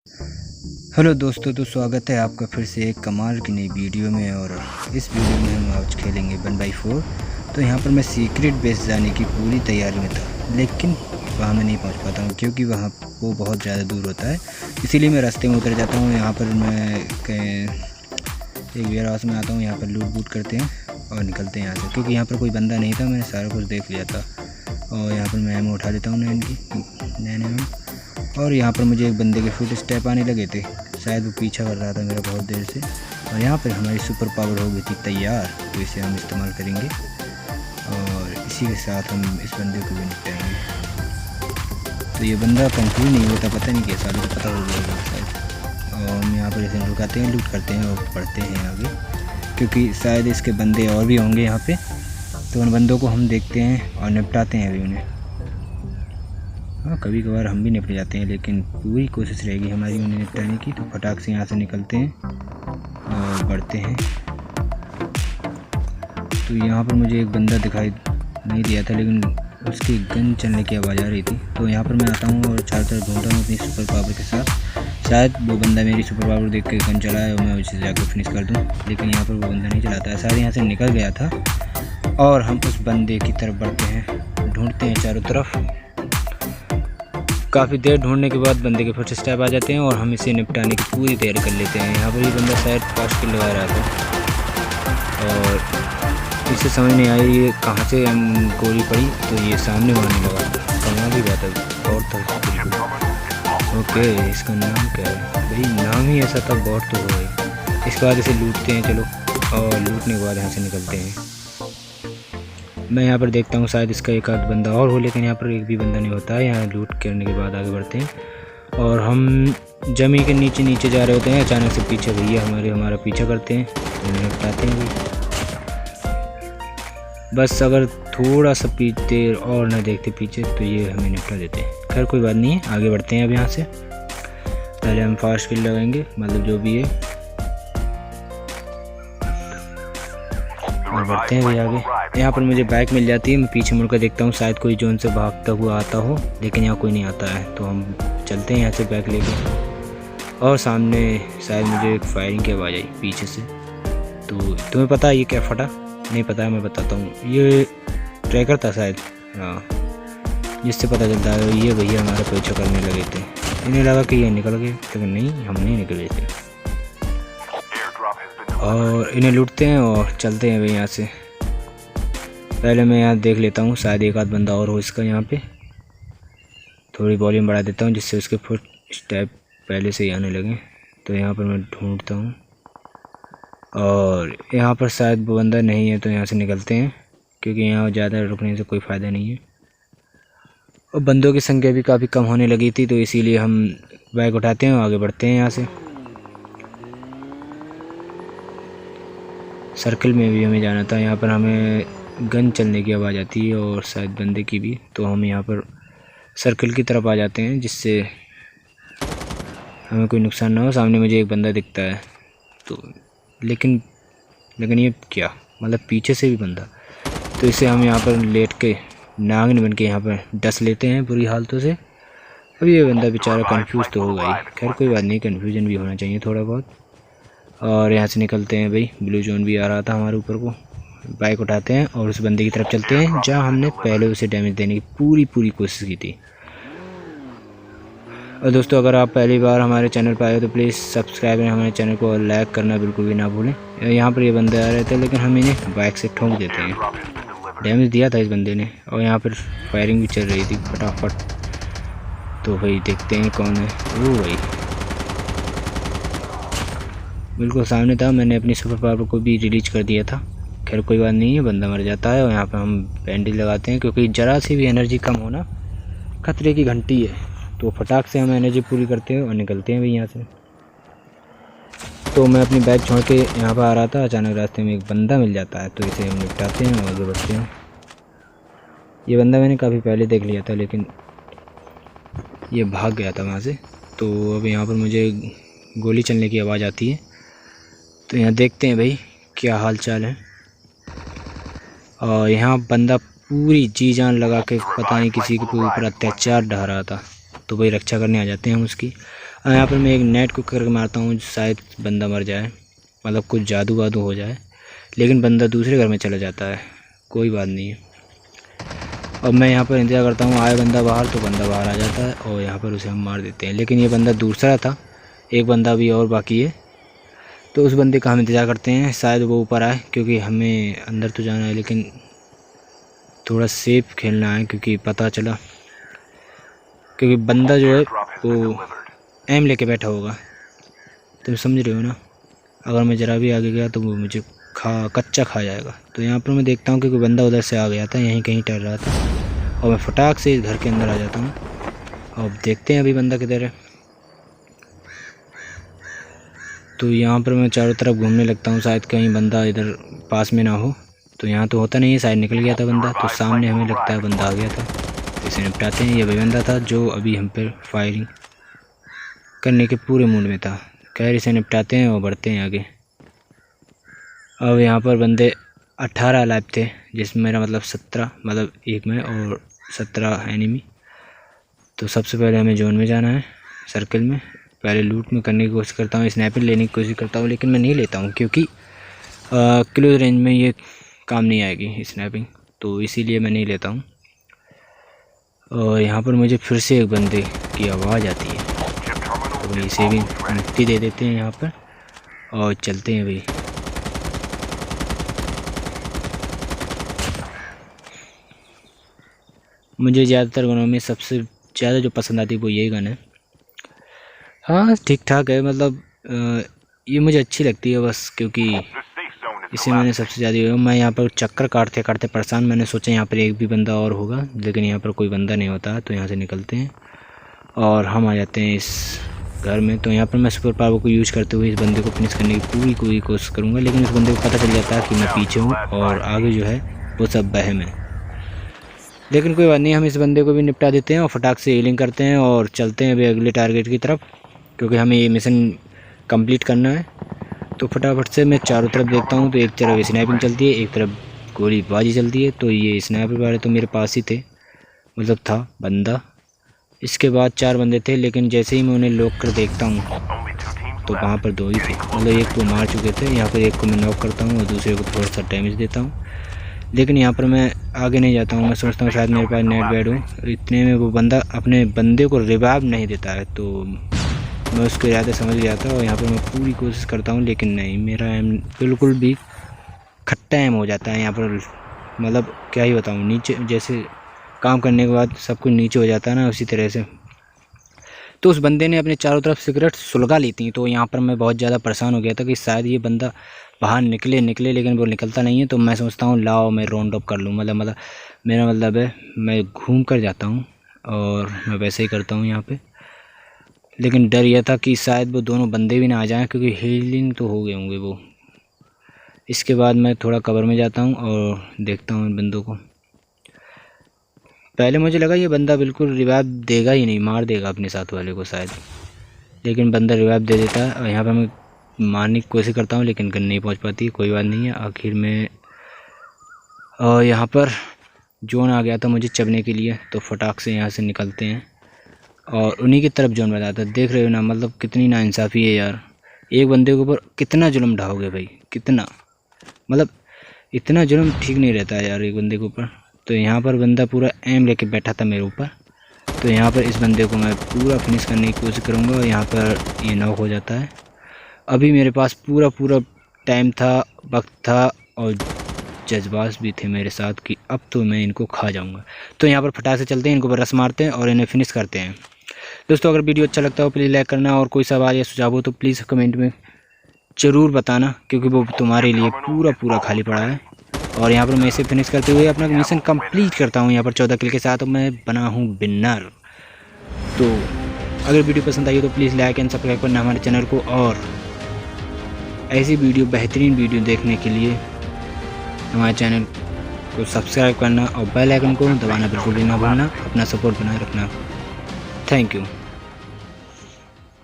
Hello दोस्तों, तो स्वागत है आपका फिर से एक कमाल की नई वीडियो में। और इस वीडियो में हम आज खेलेंगे 1x4। तो यहाँ पर मैं सीक्रेट बेस जाने की पूरी तैयारी में था, लेकिन वहाँ मैं नहीं पहुँच पाता हूँ क्योंकि वहाँ वो बहुत ज़्यादा दूर होता है। इसीलिए मैं रास्ते में उतर जाता हूँ। यहाँ पर मैं एक वेयर हाउस में आता हूँ, यहाँ पर लूट बूट करते हैं और निकलते हैं यहाँ से, क्योंकि यहाँ पर कोई बंदा नहीं था। मैंने सारा कुछ देख लिया था। और यहाँ पर मैं उठा लेता हूँ नैन और यहाँ पर मुझे एक बंदे के फुट स्टेप आने लगे थे। शायद वो पीछा कर रहा था मेरा बहुत देर से। और यहाँ पर हमारी सुपर पावर हो गई थी तैयार, तो इसे हम इस्तेमाल करेंगे और इसी के साथ हम इस बंदे को भी निपटाएंगे। तो ये बंदा कंफ्यूज नहीं होता, पता नहीं कैसा, तो पता हो गया शायद। और हम यहाँ पर इसे रुकाते हैं, लूट करते हैं और बढ़ते हैं आगे, क्योंकि शायद इसके बंदे और भी होंगे यहाँ पर। तो उन बंदों को हम देखते हैं और निपटाते हैं अभी उन्हें। हाँ, कभी कभार हम भी निपट जाते हैं, लेकिन पूरी कोशिश रहेगी हमारी उन्हें निपटाने की। तो फटाक से यहाँ से निकलते हैं और बढ़ते हैं। तो यहाँ पर मुझे एक बंदा दिखाई नहीं दिया था, लेकिन उसकी गन चलने की आवाज़ आ रही थी। तो यहाँ पर मैं आता हूँ और चारों तरफ ढूंढता हूँ अपनी सुपर पावर के साथ। शायद वो बंदा मेरी सुपर पावर देख के गन चलाए और मैं उसे जाकर फिनिश कर दूँ, लेकिन यहाँ पर वो बंदा नहीं चलाता है। शायद यहाँ से निकल गया था। और हम उस बंदे की तरफ बढ़ते हैं, ढूंढते हैं चारों तरफ। काफ़ी देर ढूंढने के बाद बंदे के फर्स्ट स्टेप आ जाते हैं और हम इसे निपटाने की पूरी तैयारी कर लेते हैं। यहाँ पर ये बंदा शायद 5 किल लगा रहा था और इसे समझ नहीं आई ये कहाँ से हम गोली पड़ी, तो ये सामने मारने लगा। कमाल की बात है, और था बिल्कुल। ओके, इसका नाम क्या है भाई? नाम ही ऐसा था, बहुत तो हुआ है। इसके बाद इसे लूटते हैं, चलो। और लूटने के बाद यहाँ से निकलते हैं। मैं यहाँ पर देखता हूँ शायद इसका एक आध बंदा और हो, लेकिन यहाँ पर एक भी बंदा नहीं होता है। यहाँ लूट करने के बाद आगे बढ़ते हैं और हम जमीन के नीचे नीचे जा रहे होते हैं। अचानक से पीछे भैया हमारा पीछा करते हैं, तो उन्हें निपटाते हैं। बस अगर थोड़ा सा देर और न देखते पीछे तो ये हमें निपटा देते हैं। खैर कोई बात नहीं है, आगे बढ़ते हैं अब। यहाँ से पहले हम फास्ट किल लगाएंगे, मतलब जो भी है, और बढ़ते हैं भाई आगे। यहाँ पर मुझे बाइक मिल जाती है। मैं पीछे मुड़कर देखता हूँ, शायद कोई जोन से भागता हुआ आता हो, लेकिन यहाँ कोई नहीं आता है। तो हम चलते हैं यहाँ से बाइक लेकर। और सामने शायद मुझे एक फायरिंग की आवाज़ आई पीछे से। तो तुम्हें पता है ये क्या फटा? नहीं पता है, मैं बताता हूँ। ये ट्रैकर था शायद, हाँ, जिससे पता चलता है ये भैया हमारा पीछा करने लगे थे। इन्हें लगा कि ये निकल गए, लेकिन नहीं, हम नहीं निकले थे। और इन्हें लूटते हैं और चलते हैं भाई यहाँ से। पहले मैं यहाँ देख लेता हूँ, शायद एक आध बंदा और हो इसका। यहाँ पे थोड़ी वॉल्यूम बढ़ा देता हूँ, जिससे उसके फुट स्टेप पहले से ही आने लगे। तो यहाँ पर मैं ढूंढता हूँ और यहाँ पर शायद वो बंदा नहीं है, तो यहाँ से निकलते हैं, क्योंकि यहाँ ज़्यादा रुकने से कोई फ़ायदा नहीं है। और बंदों की संख्या भी काफ़ी कम होने लगी थी, तो इसीलिए हम बाइक उठाते हैं और आगे बढ़ते हैं यहाँ से। सर्कल में भी हमें जाना था। यहाँ पर हमें गन चलने की आवाज़ आती है और शायद बंदे की भी। तो हम यहाँ पर सर्कल की तरफ आ जाते हैं, जिससे हमें कोई नुकसान ना हो। सामने मुझे एक बंदा दिखता है, तो लेकिन ये क्या, मतलब पीछे से भी बंदा। तो इसे हम यहाँ पर लेट के नागिन बन के यहाँ पर डस लेते हैं बुरी हालतों से। अब ये बंदा बेचारा कंफ्यूज तो होगा ही। खैर कोई बात नहीं, कन्फ्यूजन भी होना चाहिए थोड़ा बहुत। और यहाँ से निकलते हैं भाई। ब्लू जोन भी आ रहा था हमारे ऊपर को। बाइक उठाते हैं और उस बंदे की तरफ चलते हैं जहाँ हमने पहले उसे डैमेज देने की पूरी कोशिश की थी। और दोस्तों, अगर आप पहली बार हमारे चैनल पर आए हो तो प्लीज़ सब्सक्राइब करें हमारे चैनल को और लाइक करना बिल्कुल भी ना भूलें। यहाँ पर ये बंदे आ रहे थे, लेकिन हम इन्हें बाइक से ठोंक देते हैं। डैमेज दिया था इस बंदे ने, और यहाँ पर फायरिंग भी चल रही थी फटाफट। तो भाई देखते हैं कौन है। वो भाई बिल्कुल सामने था। मैंने अपनी सुपर पावर को भी रिलीज कर दिया था। खैर कोई बात नहीं है, बंदा मर जाता है। और यहाँ पर हम बैंडेज लगाते हैं, क्योंकि ज़रा सी भी एनर्जी कम होना खतरे की घंटी है। तो फटाक से हम एनर्जी पूरी करते हैं और निकलते हैं भाई यहाँ से। तो मैं अपनी बाइक छोड़ के यहाँ पर आ रहा था, अचानक रास्ते में एक बंदा मिल जाता है, तो इसे हम निपटाते हैं और आगे बढ़ते हैं। ये बंदा मैंने काफ़ी पहले देख लिया था, लेकिन ये भाग गया था वहाँ से। तो अब यहाँ पर मुझे गोली चलने की आवाज़ आती है। तो यहाँ देखते हैं भाई क्या हाल चाल है। और यहाँ बंदा पूरी जी जान लगा के पता नहीं किसी के ऊपर अत्याचार ढा रहा था, तो भाई रक्षा करने आ जाते हैं हम उसकी। और यहाँ पर मैं एक नेट को करके मारता हूँ, शायद बंदा मर जाए, मतलब कुछ जादू वादू हो जाए। लेकिन बंदा दूसरे घर में चला जाता है, कोई बात नहीं है। और मैं यहाँ पर इंतज़ार करता हूँ आए बंदा बाहर, तो बंदा बाहर आ जाता है और यहाँ पर उसे हम मार देते हैं। लेकिन ये बंदा दूसरा था, एक बंदा भी और बाकी है, तो उस बंदे का हम इंतज़ार करते हैं, शायद वो ऊपर आए, क्योंकि हमें अंदर तो जाना है लेकिन थोड़ा सेफ खेलना है, क्योंकि पता चला क्योंकि बंदा जो है वो एम लेके बैठा होगा, तुम समझ रहे हो ना। अगर मैं ज़रा भी आगे गया तो वो मुझे कच्चा खा जाएगा। तो यहाँ पर मैं देखता हूँ कि कोई बंदा उधर से आ गया था, यहीं कहीं टहल रहा था, और मैं फटाक से इस घर के अंदर आ जाता हूँ। अब देखते हैं अभी बंदा किधर है। तो यहाँ पर मैं चारों तरफ घूमने लगता हूँ, शायद कहीं बंदा इधर पास में ना हो। तो यहाँ तो होता नहीं है, शायद निकल गया था बंदा। तो सामने हमें लगता है बंदा आ गया था, तो इसे निपटाते हैं। ये वही बंदा था जो अभी हम पर फायरिंग करने के पूरे मूड में था। खैर इसे निपटाते हैं और बढ़ते हैं आगे। अब यहाँ पर बंदे 18 लाइव थे, जिसमें मेरा मतलब 17, मतलब एक में और 17 एनिमी। तो सबसे पहले हमें जोन में जाना है, सर्कल में। पहले लूट में करने की कोशिश करता हूँ, स्नैपिंग लेने की कोशिश करता हूँ, लेकिन मैं नहीं लेता हूँ क्योंकि क्लोज रेंज में ये काम नहीं आएगी स्नैपिंग, तो इसीलिए मैं नहीं लेता हूँ। और यहाँ पर मुझे फिर से एक बंदे की आवाज़ आती है, तो इसे भी मुक्ति दे देते हैं यहाँ पर और चलते हैं भाई। मुझे ज़्यादातर गनों में सबसे ज़्यादा जो पसंद आती है वो यही गन है। हाँ ठीक ठाक है, मतलब ये मुझे अच्छी लगती है बस, क्योंकि इसे मैंने सबसे ज़्यादा। मैं यहाँ पर चक्कर काटते काटते परेशान, मैंने सोचा यहाँ पर एक भी बंदा और होगा, लेकिन यहाँ पर कोई बंदा नहीं होता। तो यहाँ से निकलते हैं और हम आ जाते हैं इस घर में। तो यहाँ पर मैं सुपर पावर को यूज़ करते हुए इस बंदे को फिनिश करने की पूरी कोशिश करूँगा, लेकिन उस बंदे को पता चल जाता है कि मैं पीछे हूँ और आगे जो है वो सब बहम है। लेकिन कोई बात नहीं, हम इस बंदे को भी निपटा देते हैं और फटाक से हीलिंग करते हैं और चलते हैं अभी अगले टारगेट की तरफ, क्योंकि हमें ये मिशन कंप्लीट करना है। तो फटाफट से मैं चारों तरफ देखता हूँ, तो एक तरफ स्नाइपिंग चलती है, एक तरफ गोलीबाजी चलती है। तो ये स्नाइपर वाले तो मेरे पास ही थे, मतलब था बंदा। इसके बाद 4 बंदे थे, लेकिन जैसे ही मैं उन्हें लॉक कर देखता हूँ तो वहाँ पर 2 ही थे, मतलब एक को मार चुके थे। यहाँ पर एक को मैं नॉक करता हूँ और दूसरे को थोड़ा सा डैमेज देता हूँ, लेकिन यहाँ पर मैं आगे नहीं जाता हूँ। मैं सोचता हूँ शायद मेरे पास नेट बैड हो, इतने में वो बंदा अपने बंदे को रिवाइव नहीं देता है, तो मैं उसको ज़्यादा समझ गया था। और यहाँ पर मैं पूरी कोशिश करता हूँ, लेकिन नहीं, मेरा एम बिल्कुल भी खट्टा एम हो जाता है यहाँ पर, मतलब क्या ही बताऊँ। नीचे जैसे काम करने के बाद सब कुछ नीचे हो जाता है ना, उसी तरह से। तो उस बंदे ने अपने चारों तरफ सिगरेट सुलगा ली थी, तो यहाँ पर मैं बहुत ज़्यादा परेशान हो गया था कि शायद ये बंदा बाहर निकले, लेकिन वो निकलता नहीं है। तो मैं सोचता हूँ लाओ मैं राउंड अप कर लूँ, मतलब मेरा मतलब है मैं घूम कर जाता हूँ, और मैं वैसे ही करता हूँ यहाँ पे। लेकिन डर यह था कि शायद वो दोनों बंदे भी ना आ जाएं, क्योंकि हीलिंग तो हो गए होंगे वो। इसके बाद मैं थोड़ा कवर में जाता हूँ और देखता हूँ इन बंदों को। पहले मुझे लगा ये बंदा बिल्कुल रिवाइव देगा ही नहीं, मार देगा अपने साथ वाले को शायद, लेकिन बंदा रिवाइव दे देता है। और यहाँ पर मैं मारने की कोशिश करता हूँ, लेकिन गन नहीं पहुँच पाती। कोई बात नहीं है, आखिर में यहाँ पर जोन आ गया था मुझे चबने के लिए। तो फटाक से यहाँ से निकलते हैं और उन्हीं की तरफ जोन बताता है। देख रहे हो ना, मतलब कितनी नाइंसाफ़ी है यार, एक बंदे के ऊपर कितना जुल्म ढाओगे भाई, कितना, मतलब इतना जुल्म ठीक नहीं रहता है यार एक बंदे के ऊपर। तो यहाँ पर बंदा पूरा एम लेके बैठा था मेरे ऊपर, तो यहाँ पर इस बंदे को मैं पूरा फिनिश करने की कोशिश करूँगा। और यहाँ पर ये नॉक हो जाता है। अभी मेरे पास पूरा टाइम था, वक्त था और जज्बात भी थे मेरे साथ कि अब तो मैं इनको खा जाऊँगा। तो यहाँ पर फटाक से चलते हैं, इनको पर रस मारते हैं और इन्हें फिनिश करते हैं। दोस्तों अगर वीडियो अच्छा लगता हो प्लीज़ लाइक करना, और कोई सवाल या सुझाव हो तो प्लीज़ कमेंट में ज़रूर बताना, क्योंकि वो तुम्हारे लिए पूरा खाली पड़ा है। और यहाँ पर मैं इसे फिनिश करते हुए अपना मिशन कंप्लीट करता हूँ यहाँ पर 14 किल के साथ, और मैं बना हूँ विनर। तो अगर वीडियो पसंद आई हो तो प्लीज़ लाइक एंड सब्सक्राइब करना हमारे चैनल को, और ऐसी वीडियो बेहतरीन वीडियो देखने के लिए हमारे चैनल को सब्सक्राइब करना और बेल आइकन को दबाना बिल्कुल भी ना भूलना। अपना सपोर्ट बनाए रखना। Thank you.